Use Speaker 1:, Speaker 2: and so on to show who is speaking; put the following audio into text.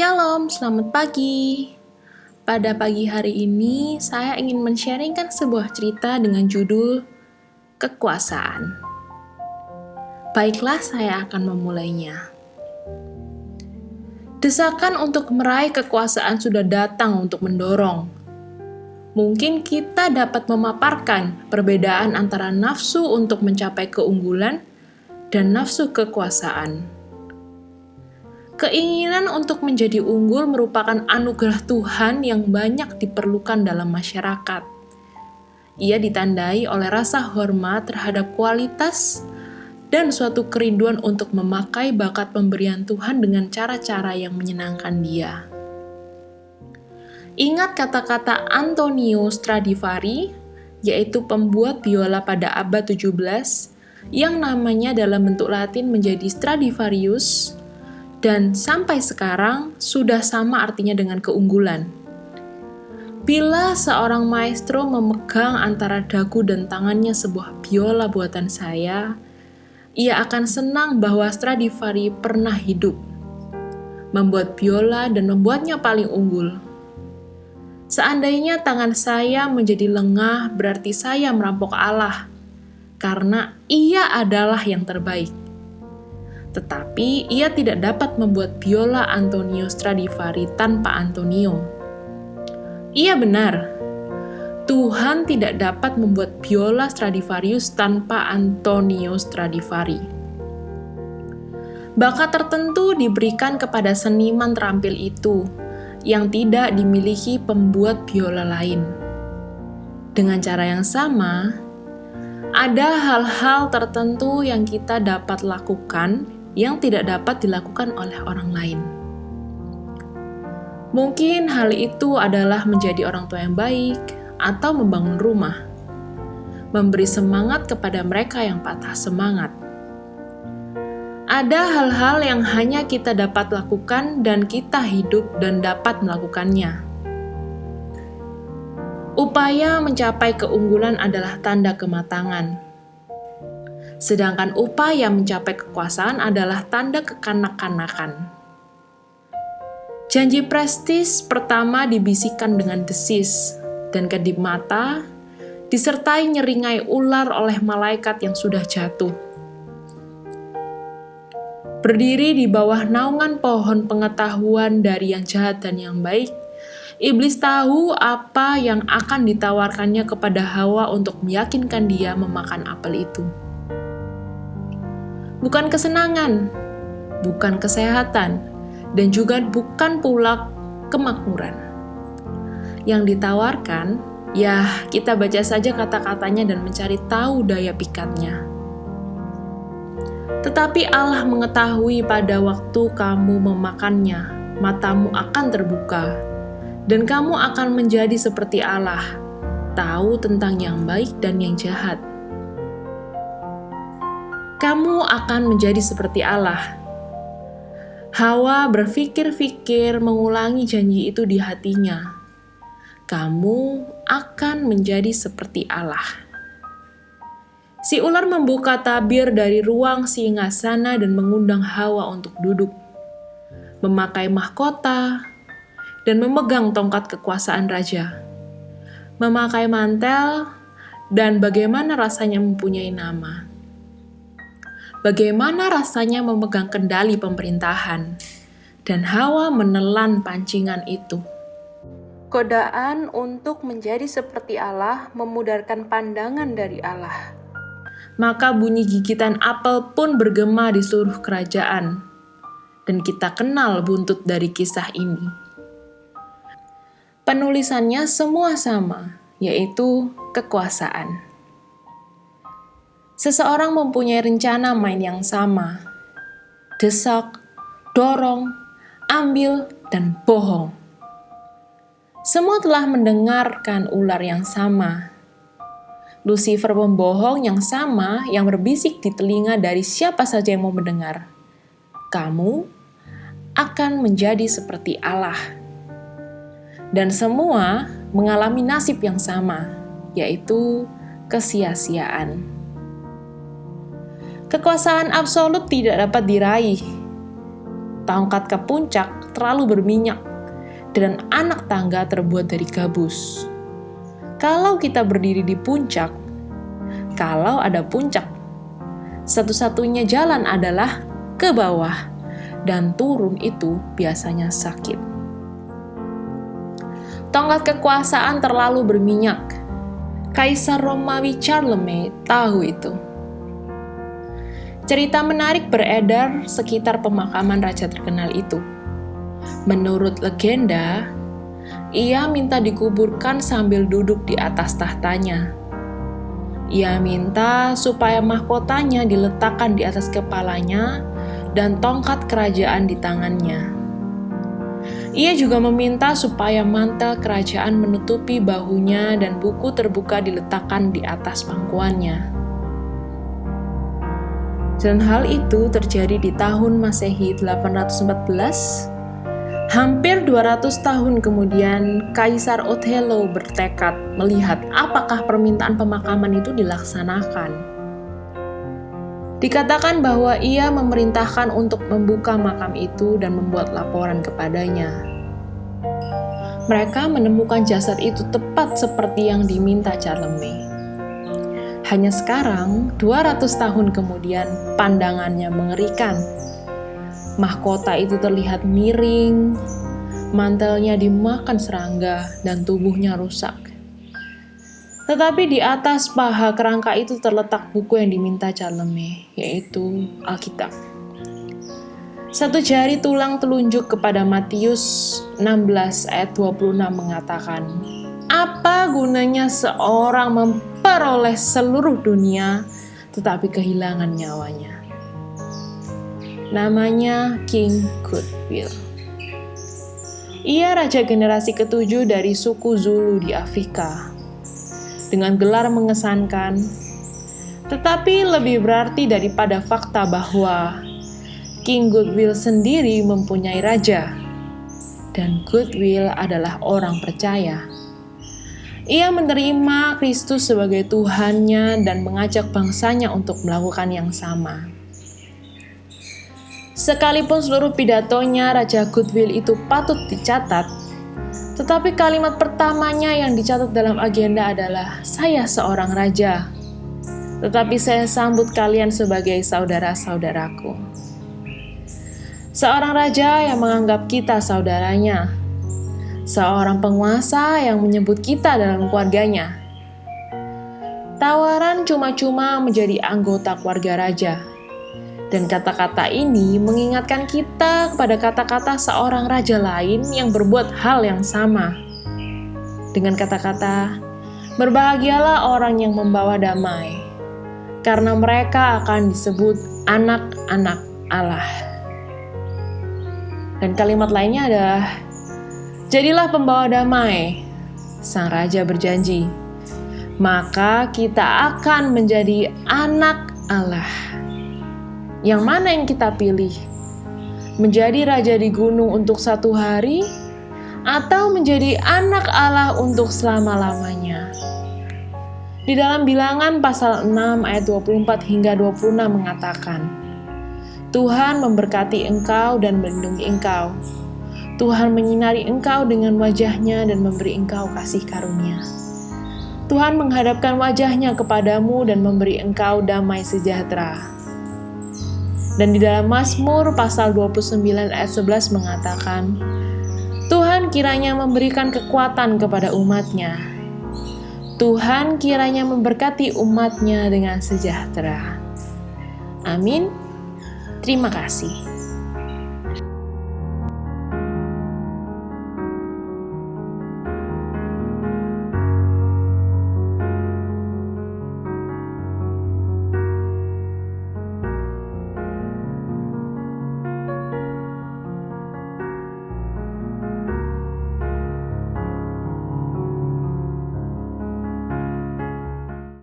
Speaker 1: Shalom, selamat pagi. Pada pagi hari ini, saya ingin men-sharingkan sebuah cerita dengan judul Kekuasaan. Baiklah, saya akan memulainya. Desakan untuk meraih kekuasaan sudah datang untuk mendorong. Mungkin kita dapat memaparkan perbedaan antara nafsu untuk mencapai keunggulan dan nafsu kekuasaan. Keinginan untuk menjadi unggul merupakan anugerah Tuhan yang banyak diperlukan dalam masyarakat. Ia ditandai oleh rasa hormat terhadap kualitas dan suatu kerinduan untuk memakai bakat pemberian Tuhan dengan cara-cara yang menyenangkan Dia. Ingat kata-kata Antonio Stradivari, yaitu pembuat biola pada abad 17, yang namanya dalam bentuk Latin menjadi Stradivarius, dan sampai sekarang sudah sama artinya dengan keunggulan. Bila seorang maestro memegang antara dagu dan tangannya sebuah biola buatan saya, ia akan senang bahwa Stradivari pernah hidup, membuat biola dan membuatnya paling unggul. Seandainya tangan saya menjadi lengah, berarti saya merampok Allah, karena ia adalah yang terbaik. Tetapi ia tidak dapat membuat biola Antonio Stradivari tanpa Antonio. Ia benar, Tuhan tidak dapat membuat biola Stradivarius tanpa Antonio Stradivari. Bakat tertentu diberikan kepada seniman terampil itu, yang tidak dimiliki pembuat biola lain. Dengan cara yang sama, ada hal-hal tertentu yang kita dapat lakukan yang tidak dapat dilakukan oleh orang lain. Mungkin hal itu adalah menjadi orang tua yang baik atau membangun rumah, memberi semangat kepada mereka yang patah semangat. Ada hal-hal yang hanya kita dapat lakukan dan kita hidup dan dapat melakukannya. Upaya mencapai keunggulan adalah tanda kematangan. Sedangkan upaya mencapai kekuasaan adalah tanda kekanak-kanakan. Janji prestis pertama dibisikkan dengan desis, dan kedip mata disertai nyeringai ular oleh malaikat yang sudah jatuh. Berdiri di bawah naungan pohon pengetahuan dari yang jahat dan yang baik, iblis tahu apa yang akan ditawarkannya kepada Hawa untuk meyakinkan dia memakan apel itu. Bukan kesenangan, bukan kesehatan, dan juga bukan pula kemakmuran. Yang ditawarkan, ya kita baca saja kata-katanya dan mencari tahu daya pikatnya. Tetapi Allah mengetahui pada waktu kamu memakannya, matamu akan terbuka, dan kamu akan menjadi seperti Allah, tahu tentang yang baik dan yang jahat. Kamu akan menjadi seperti Allah. Hawa berpikir-pikir mengulangi janji itu di hatinya. Kamu akan menjadi seperti Allah. Si ular membuka tabir dari ruang singgasana dan mengundang Hawa untuk duduk, memakai mahkota, dan memegang tongkat kekuasaan raja, memakai mantel, dan bagaimana rasanya mempunyai nama. Bagaimana rasanya memegang kendali pemerintahan, dan Hawa menelan pancingan itu. Godaan untuk menjadi seperti Allah memudarkan pandangan dari Allah. Maka bunyi gigitan apel pun bergema di seluruh kerajaan, dan kita kenal buntut dari kisah ini. Penulisannya semua sama, yaitu kekuasaan. Seseorang mempunyai rencana main yang sama. Desak, dorong, ambil, dan bohong. Semua telah mendengarkan ular yang sama. Lucifer pembohong yang sama yang berbisik di telinga dari siapa saja yang mau mendengar. Kamu akan menjadi seperti Allah. Dan semua mengalami nasib yang sama, yaitu kesia-siaan. Kekuasaan absolut tidak dapat diraih. Tongkat ke puncak terlalu berminyak, dan anak tangga terbuat dari gabus. Kalau kita berdiri di puncak, kalau ada puncak, satu-satunya jalan adalah ke bawah, dan turun itu biasanya sakit. Tongkat kekuasaan terlalu berminyak. Kaisar Romawi Charlemagne tahu itu. Cerita menarik beredar sekitar pemakaman raja terkenal itu. Menurut legenda, ia minta dikuburkan sambil duduk di atas tahtanya. Ia minta supaya mahkotanya diletakkan di atas kepalanya dan tongkat kerajaan di tangannya. Ia juga meminta supaya mantel kerajaan menutupi bahunya dan buku terbuka diletakkan di atas pangkuannya. Dan hal itu terjadi di tahun Masehi 814. Hampir 200 tahun kemudian, Kaisar Othello bertekad melihat apakah permintaan pemakaman itu dilaksanakan. Dikatakan bahwa ia memerintahkan untuk membuka makam itu dan membuat laporan kepadanya. Mereka menemukan jasad itu tepat seperti yang diminta Charlemagne. Hanya sekarang, 200 tahun kemudian, pandangannya mengerikan. Mahkota itu terlihat miring, mantelnya dimakan serangga, dan tubuhnya rusak. Tetapi di atas paha kerangka itu terletak buku yang diminta Charlemagne, yaitu Alkitab. Satu jari tulang telunjuk kepada Matius 16 ayat 26 mengatakan, "Apa gunanya seorang memperoleh seluruh dunia, tetapi kehilangan nyawanya?" Namanya King Goodwill. Ia raja generasi ke-7 dari suku Zulu di Afrika. Dengan gelar mengesankan, tetapi lebih berarti daripada fakta bahwa King Goodwill sendiri mempunyai raja, dan Goodwill adalah orang percaya. Ia menerima Kristus sebagai Tuhannya dan mengajak bangsanya untuk melakukan yang sama. Sekalipun seluruh pidatonya, Raja Goodwill itu patut dicatat, tetapi kalimat pertamanya yang dicatat dalam agenda adalah, "Saya seorang raja, tetapi saya sambut kalian sebagai saudara-saudaraku." Seorang raja yang menganggap kita saudaranya, seorang penguasa yang menyebut kita dalam keluarganya. Tawaran cuma-cuma menjadi anggota keluarga raja. Dan kata-kata ini mengingatkan kita kepada kata-kata seorang raja lain yang berbuat hal yang sama. Dengan kata-kata, "Berbahagialah orang yang membawa damai, karena mereka akan disebut anak-anak Allah." Dan kalimat lainnya adalah, "Jadilah pembawa damai," sang raja berjanji, "maka kita akan menjadi anak Allah." Yang mana yang kita pilih? Menjadi raja di gunung untuk 1 hari, atau menjadi anak Allah untuk selama-lamanya? Di dalam Bilangan pasal 6 ayat 24 hingga 26 mengatakan, "Tuhan memberkati engkau dan melindungi engkau. Tuhan menyinari engkau dengan wajah-Nya dan memberi engkau kasih karunia. Tuhan menghadapkan wajah-Nya kepadamu dan memberi engkau damai sejahtera." Dan di dalam Mazmur pasal 29 ayat 11 mengatakan, "Tuhan kiranya memberikan kekuatan kepada umat-Nya. Tuhan kiranya memberkati umat-Nya dengan sejahtera." Amin. Terima kasih.